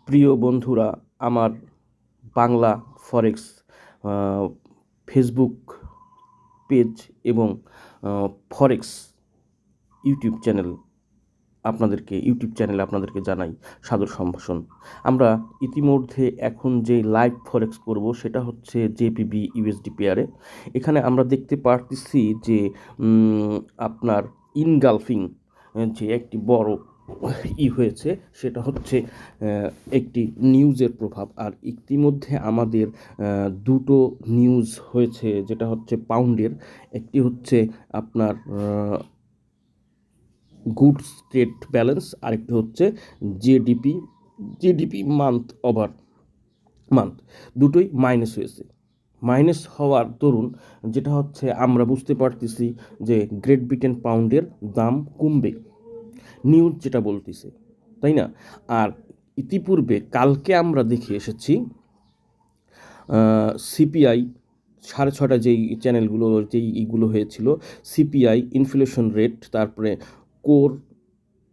প্রিয় বন্ধুরা, আমার বাংলা ফরেক্স ফেসবুক পেজ এবং ফরেক্স ইউটিউব চ্যানেলে আপনাদেরকে জানাই সাদর সম্ভাষণ। আমরা ইতিমধ্যে এখন যে লাইভ ফরেক্স করব সেটা হচ্ছে জেপিবি ইউএসডি পেয়ারে। এখানে আমরা দেখতে পারতেছি যে আপনার ইনগালফিং যে একটি বড় হয়েছে, সেটা হচ্ছে একটি নিউজের প্রভাব। আর ইতিমধ্যে আমাদের দুটো নিউজ হয়েছে, যেটা হচ্ছে পাউন্ডের, একটি হচ্ছে আপনার গুডস ট্রেড ব্যালেন্স, আরেকটি হচ্ছে জিডিপি মান্থ ওভার মান্থ, দুটোই মাইনাস হয়েছে। মাইনাস হওয়ার দরুন যেটা হচ্ছে আমরা বুঝতে পারতেছি যে গ্রেট ব্রিটেন পাউন্ডের দাম কমবে, নিউজ যেটা বলতেছে, তাই না? আর ইতিপূর্বে কালকে আমরা দেখে এসেছি সিপিআই 6:30 যেই চ্যানেলগুলো এইগুলো হয়েছিল, সিপিআই ইনফ্লেশন রেট, তারপরে core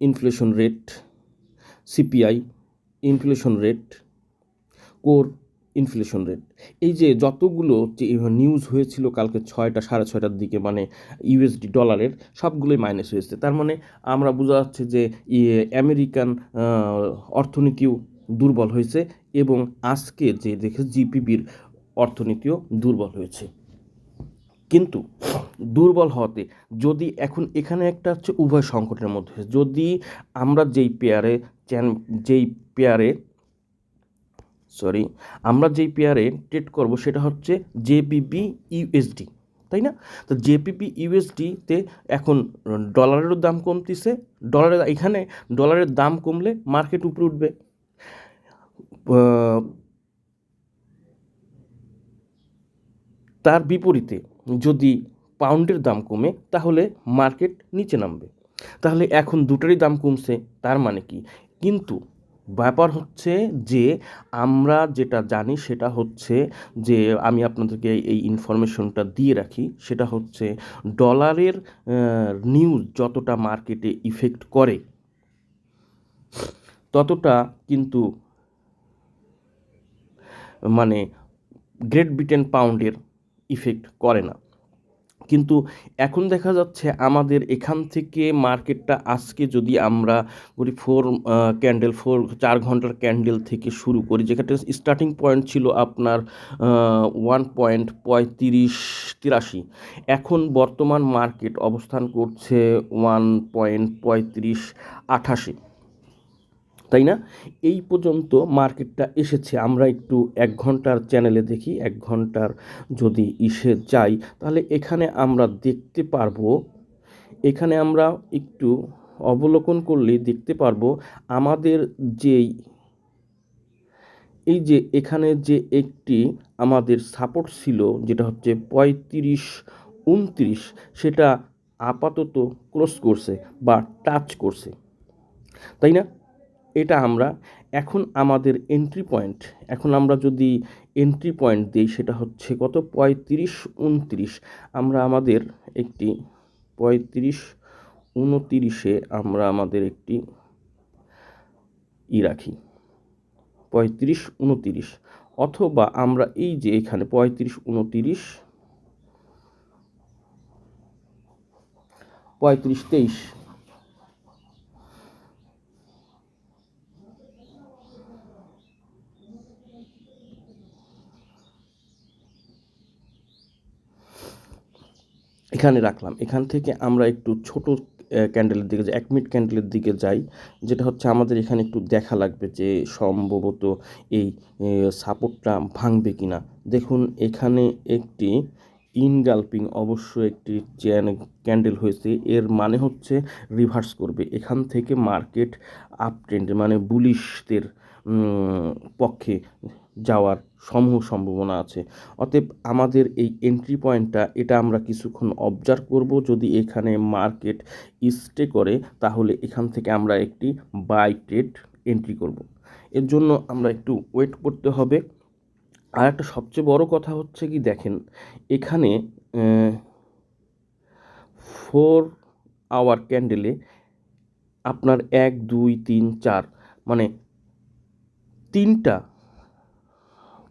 inflation rate, CPI inflation rate, core inflation rate, এই যে যতগুলো যে নিউজ হয়েছিল কালকে 6:30 দিকে, মানে ইউএসডি ডলারের সবগুলোই মাইনাস হয়েছে। তার মানে আমরা বোঝা যাচ্ছে যে আমেরিকান অর্থনীতিও দুর্বল হয়েছে, এবং আজকে যে দেখে জিপিবির অর্থনীতিও দুর্বল হয়েছে। কিন্তু দুর্বল হওয়াতে যদি এখন এখানে একটা হচ্ছে উভয় সংকটের মধ্যে, যদি আমরা যেই পেয়ারে আমরা যেই পেয়ারে ট্রেড করব সেটা হচ্ছে জেপিপি ইউএসডি, তাই না? তো জেপিপি ইউএসডিতে এখন ডলারেরও দাম কমতেছে, ডলারের দাম কমলে মার্কেট উপরে উঠবে। তার বিপরীতে যদি পাউন্ডের দাম কমে তাহলে মার্কেট নিচে নামবে। তাহলে এখন দুটোরই দাম কমছে, তার মানে কি? কিন্তু ব্যাপার হচ্ছে যে আমরা যেটা জানি সেটা হচ্ছে যে, আমি আপনাদেরকে এই ইনফরমেশনটা দিয়ে রাখি, সেটা হচ্ছে ডলারের নিউজ যতটা মার্কেটে ইফেক্ট করে ততটা কিন্তু মানে গ্রেট ব্রিটেন পাউন্ডের ইফেক্ট করে না। কিন্তু এখন দেখা যাচ্ছে আমাদের এখান থেকে মার্কেটটা আজকে যদি আমরা করি 4 ঘন্টার ক্যান্ডেল থেকে শুরু করি, যেখানে স্টার্টিং পয়েন্ট ছিল আপনার 1.3583, এখন বর্তমান মার্কেট অবস্থান করছে 1.3588, তাই না? এই পর্যন্ত মার্কেটটা এসেছে। আমরা একটু 1 ঘন্টার চ্যানেলে দেখি, 1 ঘন্টার যদি যাই, তাহলে এখানে আমরা দেখতে পারবো, এখানে আমরা একটু অবলোকন করলে দেখতে পারবো আমাদের যেই এই যে এখানে যে একটি আমাদের সাপোর্ট ছিল, যেটা হচ্ছে 35-29, সেটা আপাতত ক্রস করছে বা টাচ করছে, তাই না? এটা আমরা এখন আমাদের এখন আমরা যদি এন্ট্রি পয়েন্ট দিই, সেটা হচ্ছে কত? 35-29। আমরা আমাদের একটি 35-29-এ আমরা আমাদের একটি রাখি, 35-29, অথবা আমরা এই যে এখানে 35-29, 35-23, এখানে রাখলাম। এখান থেকে আমরা একটু ছোট ক্যান্ডেলের দিকে যাই, 1 মিনিট ক্যান্ডেলের দিকে যাই, যেটা হচ্ছে আমাদের এখানে একটু দেখা লাগবে যে সম্ভবত এই সাপোর্টটা ভাঙবে কিনা। দেখুন এখানে একটি ইনগালপিং অবশ্য একটি ক্যান্ডেল হয়েছে, এর মানে হচ্ছে রিভার্স করবে। এখান থেকে মার্কেট আপ ট্রেন্ডে, মানে বুলিশদের পক্ষে যাওয়ার সম্ভাবনা আছে। অতএব আমাদের এই এন্ট্রি পয়েন্টটা, এটা আমরা কিছুক্ষণ অবজার্ভ করব। যদি এখানে মার্কেট স্টে করে তাহলে এখান থেকে আমরা একটি বাই ট্রেড এন্ট্রি করব। এর জন্য আমরা একটু ওয়েট করতে হবে। আর একটা সবচেয়ে বড় কথা হচ্ছে কি, দেখেন এখানে 4 আওয়ার ক্যান্ডেলে আপনার 1, 2, 3, 4, মানে 3টা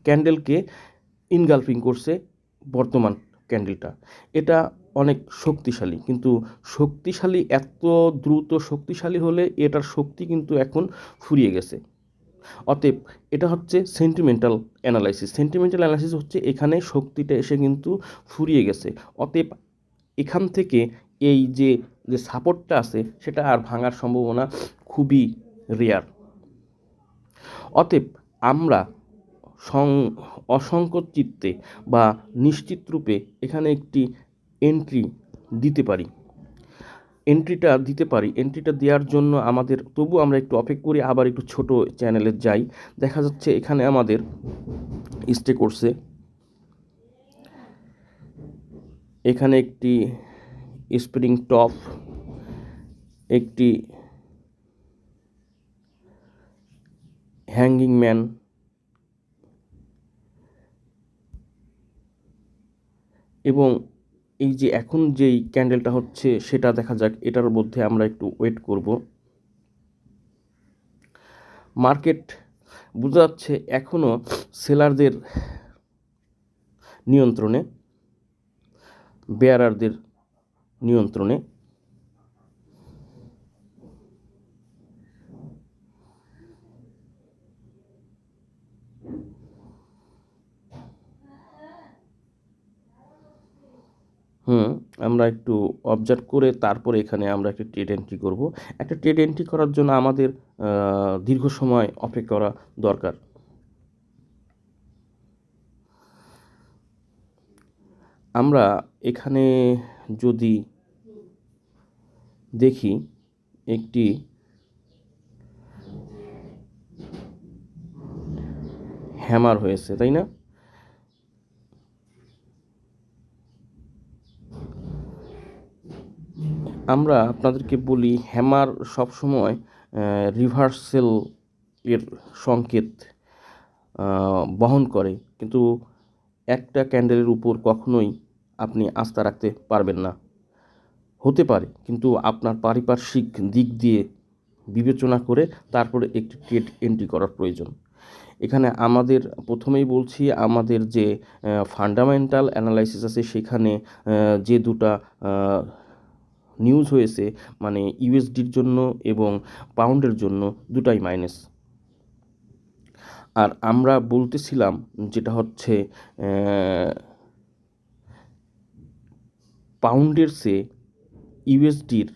ক্যান্ডেলকে ইনগালফিং করছে বর্তমান ক্যান্ডেলটা। এটা অনেক শক্তিশালী, কিন্তু শক্তিশালী এত দ্রুত শক্তিশালী হলে এটার শক্তি কিন্তু এখন ফুরিয়ে গেছে। অতএব এটা হচ্ছে সেন্টিমেন্টাল অ্যানালাইসিস। সেন্টিমেন্টাল অ্যানালাইসিস হচ্ছে এখানে শক্তিটা এসে কিন্তু ফুরিয়ে গেছে। অতএব এখান থেকে এই যে সাপোর্টটা আছে সেটা আর ভাঙার সম্ভাবনা খুবই রেয়ার। অতএব আমরা অসংকোচ চিত্তে বা নিশ্চিত রূপে এখানে একটি এন্ট্রি দিতে পারি। এন্ট্রিটা দেওয়ার জন্য আমাদের তবু আমরা একটু অপেক্ষা করি, আবার একটু ছোট চ্যানেলে যাই। দেখা যাচ্ছে এখানে আমাদের স্টে করছে, এখানে একটি স্প্রিং টপ, একটি হ্যাঙ্গিং ম্যান এবং এই যে এখন যেই ক্যান্ডেলটা হচ্ছে সেটা দেখা যাক। এটার মধ্যে আমরা একটু ওয়েট করব। মার্কেট বোঝা যাচ্ছে এখনও সেলারদের নিয়ন্ত্রণে, বেয়ারারদের নিয়ন্ত্রণে। আমরা একটু অবজার্ভ করে তারপরে এখানে আমরা একটা ট্রেড এন্ট্রি করব। একটা ট্রেড এন্ট্রি করার জন্য আমাদের দীর্ঘ সময় অপেক্ষা করা দরকার। আমরা এখানে যদি দেখি একটি হ্যামার হয়েছে, তাই না? আমরা আপনাদেরকে বলি হ্যামার সবসময় রিভার্সেল এর সংকেত বহন করে, কিন্তু একটা ক্যান্ডেলের উপর কখনোই আপনি আস্থা রাখতে পারবেন না। হতে পারে, কিন্তু আপনার পারিপার্শ্বিক দিক দিয়ে বিবেচনা করে তারপরে একটি ট্রেড এন্ট্রি করার প্রয়োজন। এখানে আমাদের প্রথমেই বলছি, আমাদের যে ফান্ডামেন্টাল অ্যানালাইসিস আছে সেখানে যে দুটা নিউজ হয়েছে, মানে ইউএসডির জন্য এবং পাউন্ডের জন্য দুটাই মাইনাস। আর আমরা বলতেছিলাম যেটা হচ্ছে পাউন্ডের চেয়ে ইউএসডির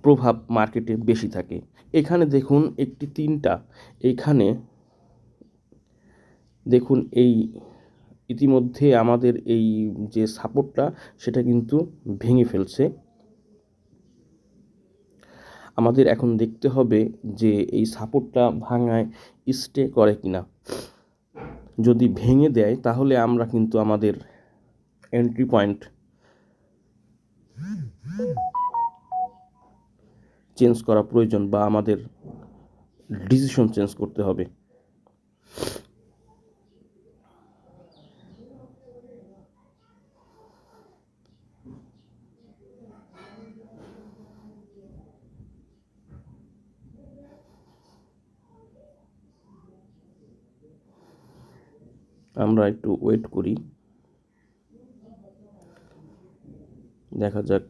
প্রভাব মার্কেটে বেশি থাকে। এখানে দেখুন একটি 3টা, এখানে দেখুন এই ইতিমধ্যে আমাদের এই যে সাপোর্টটা সেটা কিন্তু ভেঙে ফেলছে। আমাদের এখন দেখতে হবে যে এই সাপোর্টটা ভাঙায় স্টে করে কিনা। যদি ভেঙে দেয় তাহলে আমরা কিন্তু আমাদের এন্ট্রি পয়েন্ট চেঞ্জ করা প্রয়োজন, বা আমাদের ডিসিশন চেঞ্জ করতে হবে। আমরা একটু ওয়েট করি, দেখা যাক।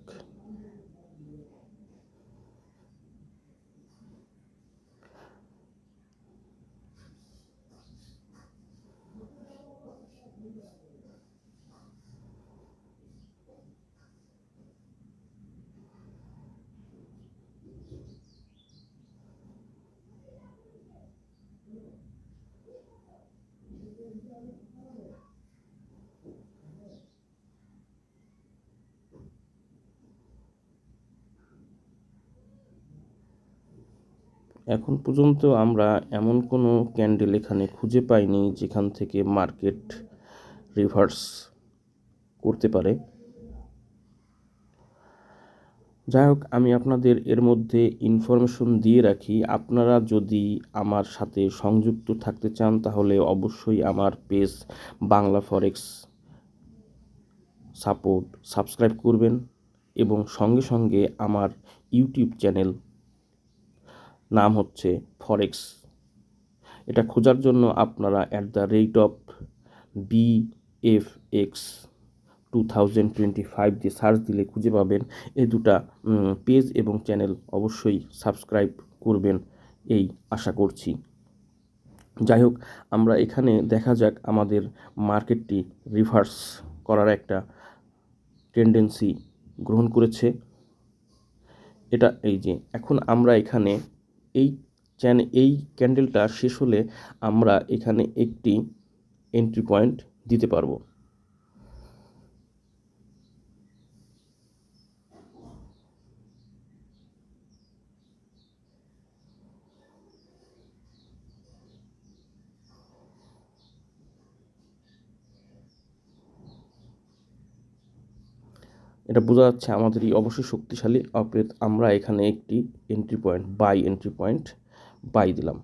এখন পর্যন্ত আমরা এমন কোনো ক্যান্ডেল এখানে খুঁজে পাইনি যেখান থেকে মার্কেট রিভার্স করতে পারে। যাই হোক, আমি আপনাদের এর মধ্যে ইনফরমেশন দিয়ে রাখি। আপনারা যদি আমার সাথে সংযুক্ত থাকতে চান তাহলে অবশ্যই আমার পেজ বাংলা ফরেক্স সাপোর্ট সাবস্ক্রাইব করবেন, এবং সঙ্গে সঙ্গে আমার ইউটিউব চ্যানেল নাম হচ্ছে ফরেক্স এটা খোঁজার জন্য আপনারা @BFX 2025 যে সার্চ দিলে খুঁজে পাবেন। এই দুটা পেজ এবং চ্যানেল অবশ্যই সাবস্ক্রাইব করবেন এই আশা করছি। যাই হোক, আমরা এখানে দেখা যাক আমাদের মার্কেটটি রিভার্স করার একটা টেন্ডেন্সি গ্রহণ করেছে। এটা এই যে এখন আমরা এখানে এই ক্যান্ডেলটা শেষ হলে আমরা এখানে একটি এন্ট্রি পয়েন্ট দিতে পারবো। এটা বোঝা যাচ্ছে আমাদের এই অবশ্যই শক্তিশালী। অতএব আমরা এখানে একটি এন্ট্রি পয়েন্ট বাই দিলাম।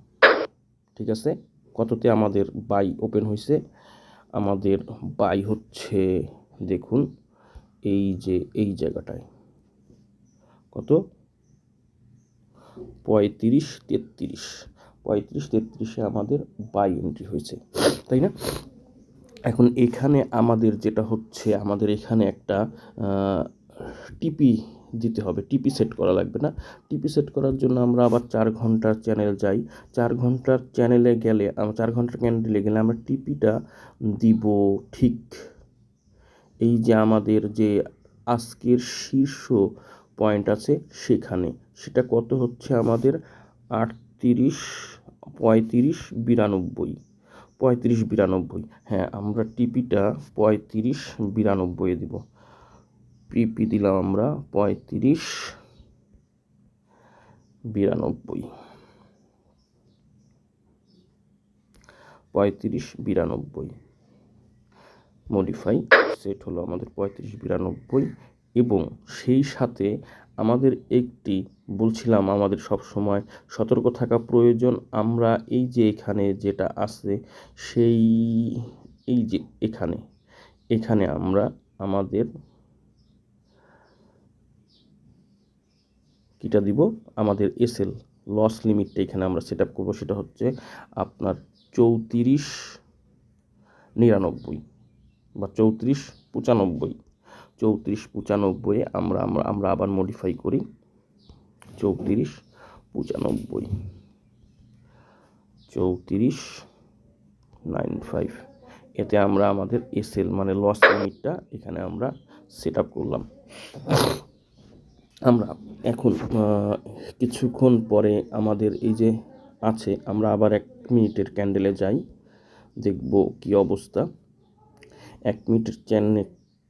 ঠিক আছে, কততে আমাদের বাই ওপেন হয়েছে? আমাদের বাই হচ্ছে, দেখুন এই যে এই জায়গাটায় কত, 35-33 আমাদের বাই এন্ট্রি হয়েছে, তাই না? এখন এখানে আমাদের যেটা হচ্ছে, আমাদের এখানে একটা টিপি দিতে হবে, টিপি সেট করা লাগবে না? টিপি সেট করার জন্য আমরা আবার 4 ঘন্টার চ্যানেল যাই। 4 ঘন্টার চ্যানেলে গেলে 4 ঘন্টার ক্যান্ডেলে গেলে আমরা টিপিটা দিব ঠিক এই যে আমাদের যে আজকের শীর্ষ পয়েন্ট আছে সেখানে। সেটা কত হচ্ছে আমাদের 35-92। হ্যাঁ, আমরা টিপিটা 35-92 দিব। পিপি দিলাম আমরা 35-92 মডিফাই সেট হলো আমাদের 35-92। এবং সেই সাথে আমাদের একটি বলছিলাম আমাদের সব সময় সতর্ক থাকা প্রয়োজন। আমরা এই যে এখানে যেটা আছে সেই এই যে এখানে আমরা আমাদের কিটা দিব, আমাদের এসএল লস লিমিটটা এখানে আমরা সেট আপ করবো। সেটা হচ্ছে আপনার 34-99 বা 34-95 আমরা আবার মডিফাই করি 34-95। এতে আমরা আমাদের এসএল মানে লস লিমিটটা এখানে আমরা সেট আপ করলাম। আমরা এখন কিছুক্ষণ পরে আমাদের এই যে আছে, আমরা আবার 1 মিনিটের ক্যান্ডেলে যাই, দেখব কি অবস্থা। 1 মিনিটের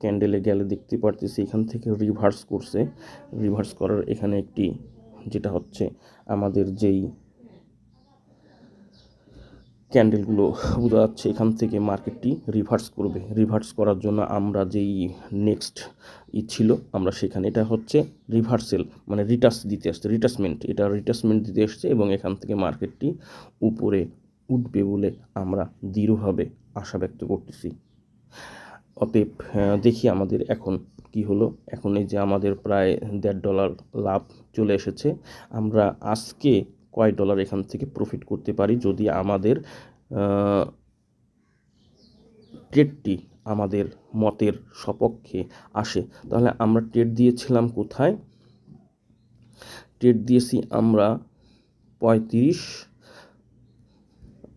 ক্যান্ডেলে গেলে দেখতে পারতেছি এখান থেকে রিভার্স করছে। রিভার্স করার এখানে একটি যেটা হচ্ছে আমাদের যেই ক্যান্ডেলগুলো বোঝা যাচ্ছে এখান থেকে মার্কেটটি রিভার্স করবে। রিভার্স করার জন্য আমরা যেই নেক্সট ছিল আমরা সেখানে, এটা হচ্ছে রিভার্সেল মানে রিটাসমেন্ট দিতে আসছে এবং এখান থেকে মার্কেটটি উপরে উঠবে বলে আমরা দৃঢ়ভাবে আশা ব্যক্ত করতেছি। অতএব দেখি আমাদের এখন কি হলো। এখন এই যে আমাদের প্রায় $1.5 লাভ চলে এসেছে। আমরা আজকে কয় ডলার এখান থেকে প্রফিট করতে পারি যদি আমাদের ট্রেডটি আমাদের মতের সপক্ষে আসে? তাহলে আমরা ট্রেড দিয়েছিলাম কোথায়? ট্রেড দিয়েছি আমরা 35,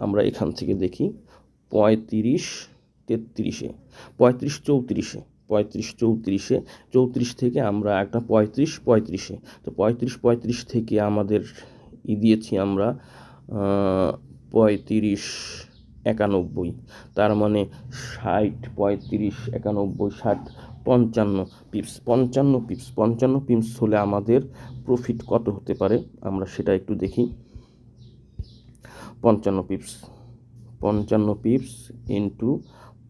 আমরা এখান থেকে দেখি 35-33-এ 34 থেকে আমরা একটা 35-35-এ, তো 35 থেকে আমাদের দিয়েছি আমরা 35-91। তার মানে 55 পিপস হলে আমাদের প্রফিট কত হতে পারে আমরা সেটা একটু দেখি। 55 পিপস ইন্টু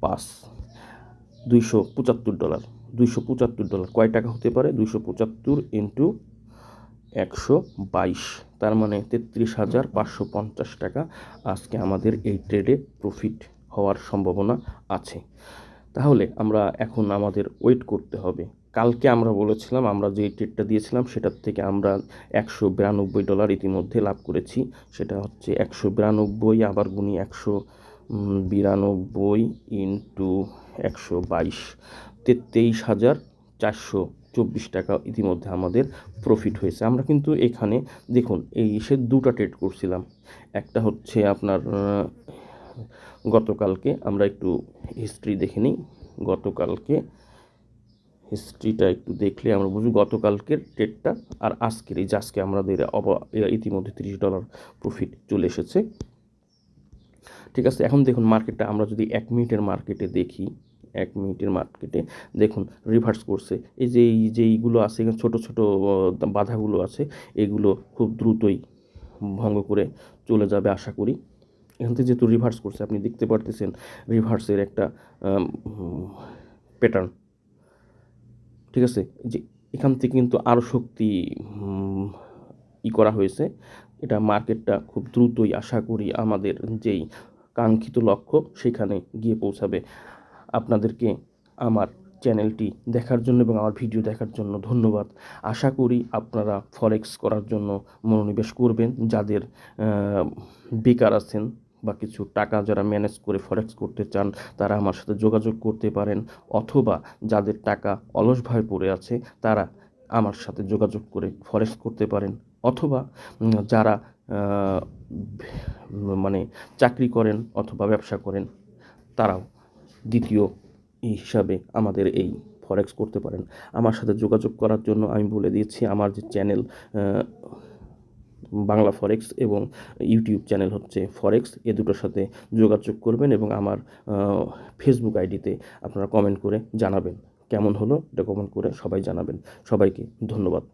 5, $275। কয় টাকা হতে পারে? 275 ইন্টু 122, তার মানে 33,550 টাকা আজকে আমাদের এই ট্রেডে প্রফিট হওয়ার সম্ভাবনা আছে। তাহলে আমরা এখন আমাদের ওয়েট করতে হবে কালকে আমরা বলেছিলাম আমরা যে ট্রেডটা দিয়েছিলাম সেটার থেকে আমরা $192 ইতিমধ্যে লাভ করেছি। সেটা হচ্ছে 192 আবার গুণি 192 ইন্টু 122, 23,424 টাকা ইতিমধ্যে আমাদের প্রফিট হয়েছে। আমরা কিন্তু এখানে দেখুন সে দুটা ট্রেড করছিলাম। একটা হচ্ছে আপনার গতকালকে, আমরা একটু হিস্ট্রি দেখে নিই। গতকালকে হিস্ট্রিটা একটু দেখলে আমরা বুঝি গতকালকের ট্রেডটা আর আজকের, এই যে আজকে আমাদের ইতিমধ্যে $30 প্রফিট চলে এসেছে। ঠিক আছে, এখন দেখুন মার্কেটটা আমরা যদি 1 মিনিটের মার্কেটে দেখি, 1 মিনিটের মার্কেটে দেখুন রিভার্স করছে। এইগুলো আছে এখানে ছোটো ছোটো বাধাগুলো আছে, এগুলো খুব দ্রুতই ভঙ্গ করে চলে যাবে আশা করি। এখান থেকে যেহেতু রিভার্স করছে, আপনি দেখতে পারতেছেন রিভার্সের একটা প্যাটার্ন। ঠিক আছে, যে এখান থেকে কিন্তু আরও শক্তি করা হয়েছে। এটা মার্কেটটা খুব দ্রুতই আশা করি আমাদের যেই কাঙ্ক্ষিত লক্ষ্য সেখানে গিয়ে পৌঁছাবে। আপনাদেরকে আমার চ্যানেলটি দেখার জন্য এবং আমার ভিডিও দেখার জন্য ধন্যবাদ। আশা করি আপনারা ফরেক্স করার জন্য মনোনিবেশ করবেন। যাদের বেকার আছেন বা কিছু টাকা যারা ম্যানেজ করে ফরেক্স করতে চান, তারা আমার সাথে যোগাযোগ করতে পারেন, অথবা যাদের টাকা অলসভাবে পড়ে আছে তারা আমার সাথে যোগাযোগ করে ফরেক্স করতে পারেন, অথবা যারা মানে চাকরি করেন অথবা ব্যবসা করেন তারাও দ্বিতীয় হিসাবে আমাদের এই ফরেক্স করতে পারেন। আমার সাথে যোগাযোগ করার জন্য আমি বলে দিয়েছি আমার যে চ্যানেল বাংলা ফরেক্স এবং ইউটিউব চ্যানেল হচ্ছে ফরেক্স, এ দুটোর সাথে যোগাযোগ করবেন এবং আমার ফেসবুক আইডিতে আপনারা কমেন্ট করে জানাবেন কেমন হলো, এটা কমেন্ট করে সবাই জানাবেন। সবাইকে ধন্যবাদ।